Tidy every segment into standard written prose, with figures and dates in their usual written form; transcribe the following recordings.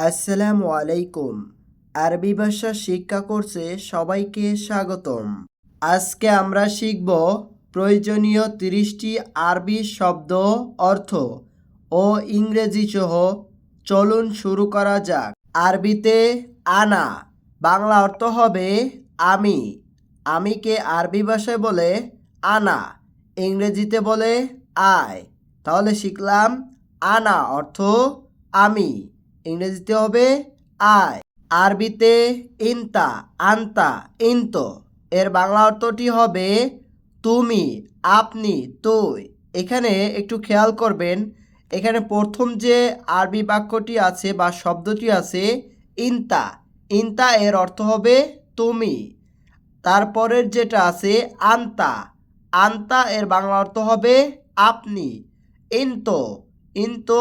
আসসালামু আলাইকুম। আরবি ভাষা শিক্ষা কোর্সে সবাইকে স্বাগতম। আজকে আমরা শিখব প্রয়োজনীয় 30টি আরবি শব্দ, অর্থ ও ইংরেজি সহ। চলুন শুরু করা যাক। আরবিতে আনা বাংলা অর্থ হবে আমি। আমিকে আরবি ভাষায় বলে আনা, ইংরেজিতে বলে আই। তাহলে শিখলাম আনা অর্থ আমি, ইংরেজিতে হবে আই। আরবিতে ইনতা আনতা ইন্ত এর বাংলা অর্থটি হবে তুমি, আপনি, তুই। এখানে একটু খেয়াল করবেন, এখানে প্রথম যে আরবি বাক্যটি আছে বা শব্দটি আছে ইনতা, ইনতা এর অর্থ হবে তুমি। তারপরের যেটা আছে আনতা, আনতা এর বাংলা অর্থ হবে আপনি। ইনতো, ইনতো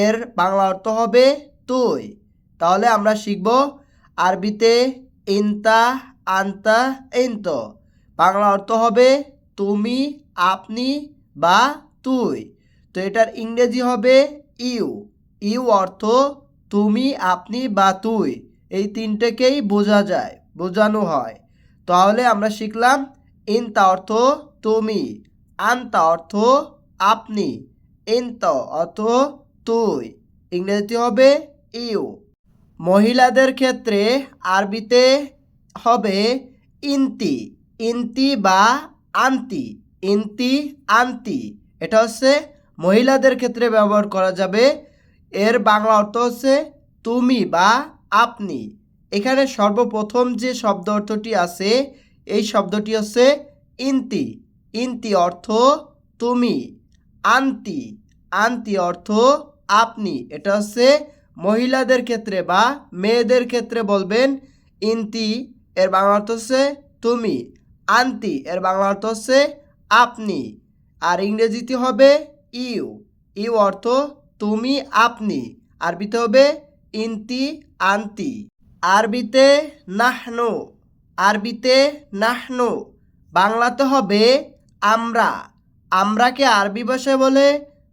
এর বাংলা অর্থ হবে তুই। তাহলে আমরা শিখব আরবিতে ইনতা আনতা ইনতো বাংলা অর্থ হবে তুমি, আপনি বা তুই। তো এটার ইংরেজি হবে ইউ। ইউ অর্থ তুমি, আপনি বা তুই, এই তিনটেকেই বোঝানো হয়। তাহলে আমরা শিখলাম ইনতা অর্থ তুমি, আনতা অর্থ আপনি, ইন্ত অর্থ তুই, ইংরেজিতে হবে ইউ। মহিলাদের ক্ষেত্রে আরবিতে হবে ইনতি, ইনতি বা আন্তি, ইনতি আন্তি। এটা হচ্ছে মহিলাদের ক্ষেত্রে ব্যবহার করা যাবে। এর বাংলা অর্থ হচ্ছে তুমি বা আপনি। এখানে সর্বপ্রথম যে শব্দ অর্থটি আছে এই শব্দটি হচ্ছে ইনতি। ইনতি অর্থ তুমি, আন্তি, আন্তি অর্থ আপনি। এটা হচ্ছে মহিলাদের ক্ষেত্রে বা মেয়েদের ক্ষেত্রে বলবেন ইনতি এর বাংলা অর্থ হচ্ছে তুমি, আন্তি এর বাংলা অর্থ হচ্ছে আপনি। আর ইংরেজিতে হবে ইউ। ইউ অর্থ তুমি, আপনি, আরবিতে হবে ইনতি আন্তি। আরবিতে নাহনু, আরবিতে নাহনু বাংলাতে হবে আমরা। আমরাকে আরবি ভাষায় বলে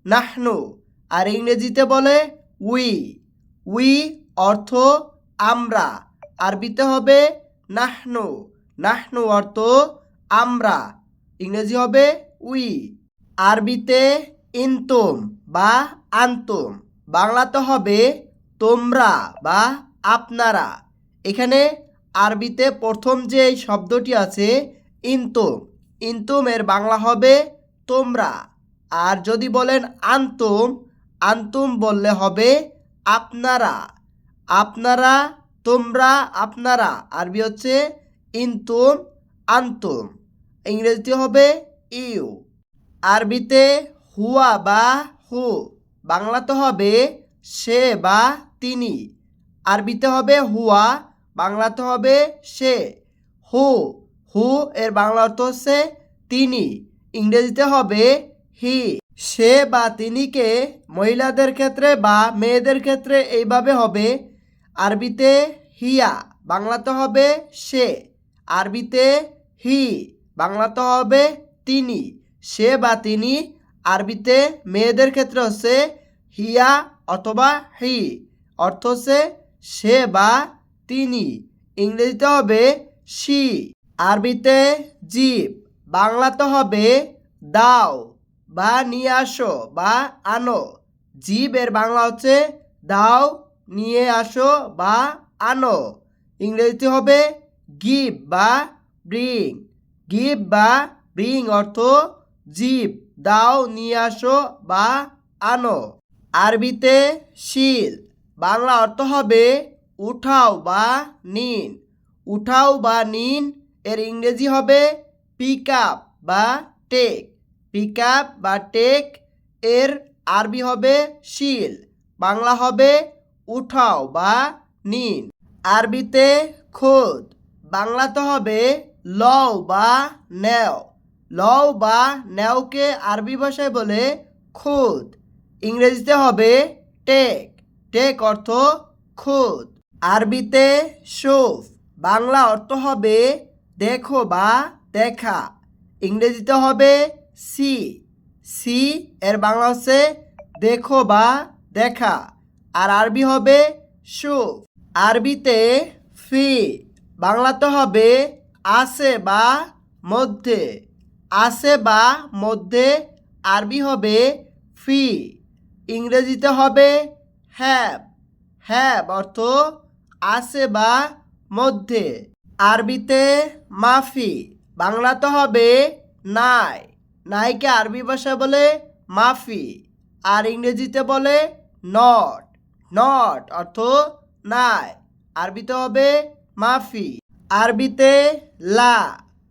নাহনু, আর ইংরেজিতে বলে উই। উই অর্থ আমরা, আরবিতে হবে নাহনু। নাহনু অর্থ আমরা, ইংরেজি হবে উই। আরবিতে ইনতুম বা আনতুম বাংলাতে হবে তোমরা বা আপনারা। এখানে আরবিতে প্রথম যে শব্দটি আছে ইনতুম, ইনতুম এর বাংলা হবে তোমরা। আর যদি বলেন আনতুম, আনতুম বললে হবে আপনারা। আপনারা, তোমরা, আপনারা, আরবি হচ্ছে ইনতুম আনতুম, ইংরেজিতে হবে ইউ। আরবিতে হুয়া বা হু বাংলাতে হবে সে বা তিনি। আরবিতে হবে হুয়া, বাংলাতে হবে সে। হু, হু এর বাংলা অর্থ হচ্ছে তিনি, ইংরেজিতে হবে হি। সে বা তিনিকে মহিলাদের ক্ষেত্রে বা মেয়েদের ক্ষেত্রে এইভাবে হবে আরবিতে হিয়া, বাংলাতে হবে সে। আরবিতে হি, বাংলাতে হবে তিনি। সে বা তিনি আরবিতে মেয়েদের ক্ষেত্রে হচ্ছে হিয়া অথবা হি, অর্থ হচ্ছে সে বা তিনি, ইংরেজিতে হবে শি। আরবিতে জিব বাংলাতে হবে দাও বা নিয়ে আসো বা আনো। জিব এর বাংলা হচ্ছে দাও, নিয়ে আসো বা আনো, ইংরেজিতে হবে গিভ বা ব্রিং। গিভ বা ব্রিং অর্থ জিব, দাও, নিয়ে আসো বা আনো। আরবিতে শিল বাংলা অর্থ হবে উঠাও বা নিন। উঠাও বা নিন এর ইংরেজি হবে পিক আপ বা টেক। পিক আপ বা টেক এর আরবি হবে শিল, বাংলা হবে উঠাও বা নিন। আরবিতে খোদ বাংলাতে হবে লও বা নেও। লও বা নেওকে আরবি ভাষায় বলে খুদ, ইংরেজিতে হবে টেক। টেক অর্থ খুদ। আরবিতে শুফ বাংলা অর্থ হবে দেখো বা দেখা। ইংরেজিতে হবে সি। সি এর বাংলা হচ্ছে দেখো বা দেখা। আর আরবি হবে সুফ। আরবিতে ফি বাংলাতে হবে আছে বা মধ্যে। আছে বা মধ্যে আরবি হবে ফি। ইংরেজিতে হবে হ্যাভ। হ্যাভ অর্থ আছে বা মধ্যে। আরবিতে মাফি বাংলাতে হবে নাই। নাইকে আরবি ভাষায় বলে মাফি। আর ইংরেজিতে বলে নট। নট অর্থ নাই। আরবিতে হবে মাফি। আরবিতে লা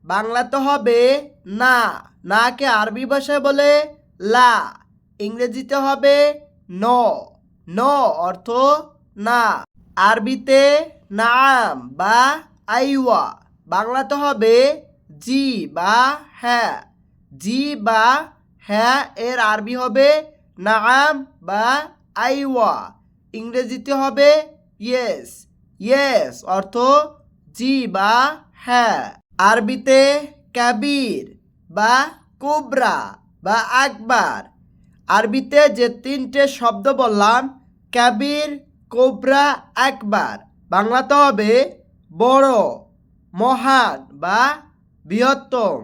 বাংলাতে হবে না। নাকে আরবি ভাষায় বলে লা। ইংরেজিতে হবে নো। নো অর্থ না। আরবিতে নাম বা আইওয়া বাংলাতে হবে জি বা হ্যাঁ। জি বা হ্যাঁ এর আরবি হবে নাম বা আইওয়া। ইংরেজিতে হবে ইয়েস। ইয়েস অর্থ জি বা হ্যাঁ। আরবিতে কাবির বা কুবরা বা আকবার আরবিতে যে তিনটে শব্দ বললাম কাবির, কোবরা, আকবার বাংলাতে হবে বড়, মহান বা বৃহত্তম।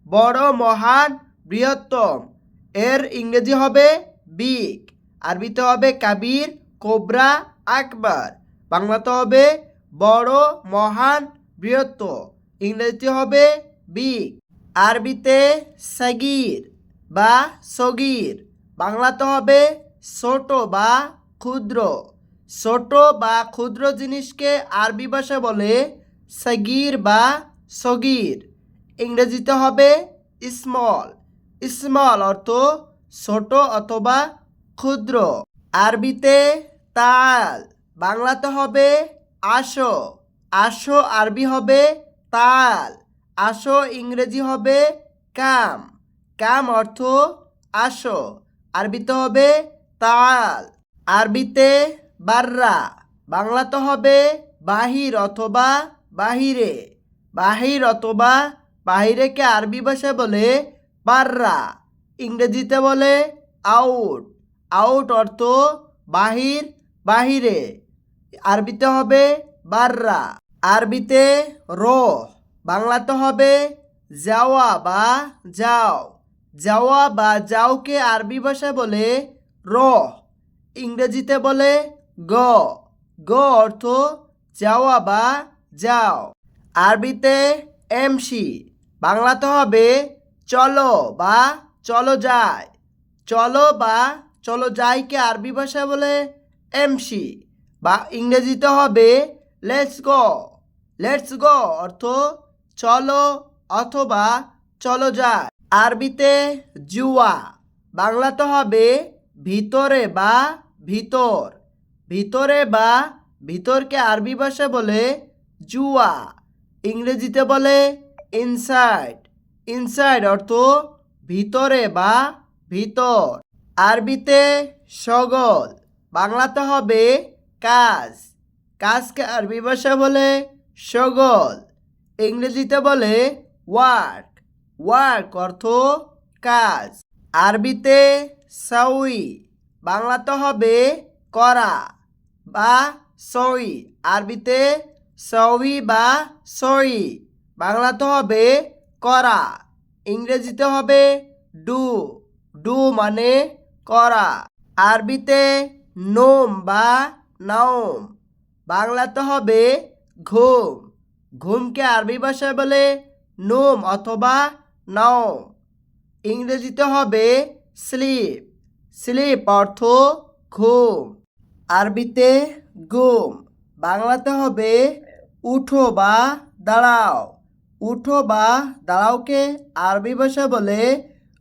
বড়, মহান, বৃহত্তম এর ইংরেজি হবে বিগ। আরবিতে হবে কাবির, কোবরা, আকবার বাংলাতে হবে বড়, মহান, বৃহত্তম। ইংরেজিতে হবে বিগ। আরবিতে সাগির বা সগির বাংলাতে হবে ছোট বা ক্ষুদ্র। ছোট বা ক্ষুদ্র জিনিসকে আরবি ভাষায় বলে সাগির বা সগির। ইংরেজিতে হবে স্মল। স্মল অর্থ ছোট অথবা ক্ষুদ্র। আরবিতে তাল বাংলাতে হবে আসো। আসো আরবি হবে তাল। আসো ইংরেজি হবে কাম। কাম অর্থ আসো। আরবিতে হবে তাল। আরবিতে বাররা বাংলাতে হবে বাহির অথবা বাহিরে। বাহির অথবা বাহিরেকে আরবি ভাষায় বলে বাররা। ইংরেজিতে বলে আউট। আউট অর্থ বাহির, বাহিরে। আরবিতে হবে বাররা। আরবিতে রোহ বাংলাতে হবে যাওয়া বা যাও। যাওয়া বা যাওকে আরবি ভাষায় বলে রোহ। ইংরেজিতে বলে গো। গো অর্থ যাওয়া বা যাও। আরবিতে এমসি বাংলাতে হবে চলো বা চলো যায়। চলো বা চলো যাইকে আরবি ভাষায় বলে এমসি বা ইংরেজিতে হবে লেটস গো। লেটস গো অর্থ চলো অথবা চলো যায়। আরবিতে জুয়া বাংলাতে হবে ভিতরে বা ভিতর। ভিতরে বা ভিতরকে আরবি ভাষায় বলে জুয়া। ইংরেজিতে বলে ইনসাইড। ইনসাইড অর্থ ভিতরে বা ভিতর। আরবিতে শগল বাংলাতে হবে কাজ। কাজকে আরবি ভাষায় বলে শগল। ইংরেজিতে বলে ওয়ার্ক। ওয়ার্ক অর্থ কাজ। আরবিতে সাউই বাংলাতে হবে করা বা সই। আরবিতে সই বা সই বাংলাতে হবে করা। ইংরেজিতে হবে ডু। ডু মানে করা। আরবিতে নোম বা নাওম বাংলাতে হবে ঘুম। ঘুমকে আরবি ভাষায় বলে নোম অথবা নাওম। ইংরেজিতে হবে স্লিপ। স্লিপ অর্থ ঘুম। আরবিতে ঘুম বাংলাতে হবে উঠো বা দাঁড়াও। উঠো বা দাঁড়াওকে আরবি ভাষায় বলে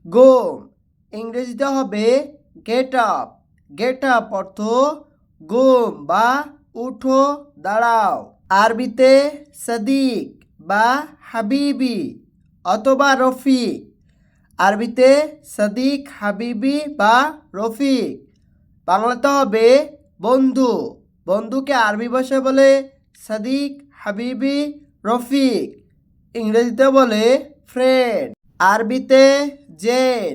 ঘুম। ইংরেজিতে হবে গেট আপ। গেট আপ অর্থ ঘুম বা উঠো দাঁড়াও। আরবিতে সাদিক বা হাবিবি অথবা রফিক। আরবিতে সাদিক, হাবিবি বা রফিক বাংলাতে হবে বন্ধু। বন্ধুকে আরবি ভাষায় বলে সাদিক, হাবিবি, রফিক। ইংরেজিতে বলে ফ্রেন্ড। আরবিতে জেন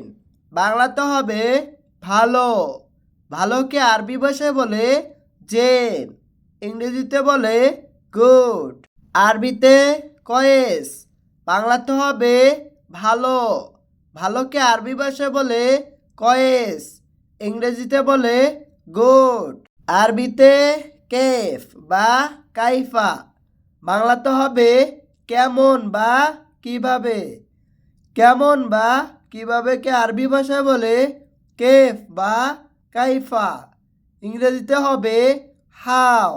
বাংলাতে হবে ভালো। ভালোকে আরবি ভাষায় বলে জেন। ইংরেজিতে বলে গুড। আরবিতে কয়েস, বাংলাতে হবে ভালো। ভালোকে আরবি ভাষায় বলে কয়েস, ইংরেজিতে বলে গুড। আরবিতে কেফ বা কাইফা, বাংলাতে হবে কেমন বা কিভাবে। কেমন বা কিভাবে কে আরবি ভাষায় বলে কেফ বা কাইফা, ইংরেজিতে হবে হাউ।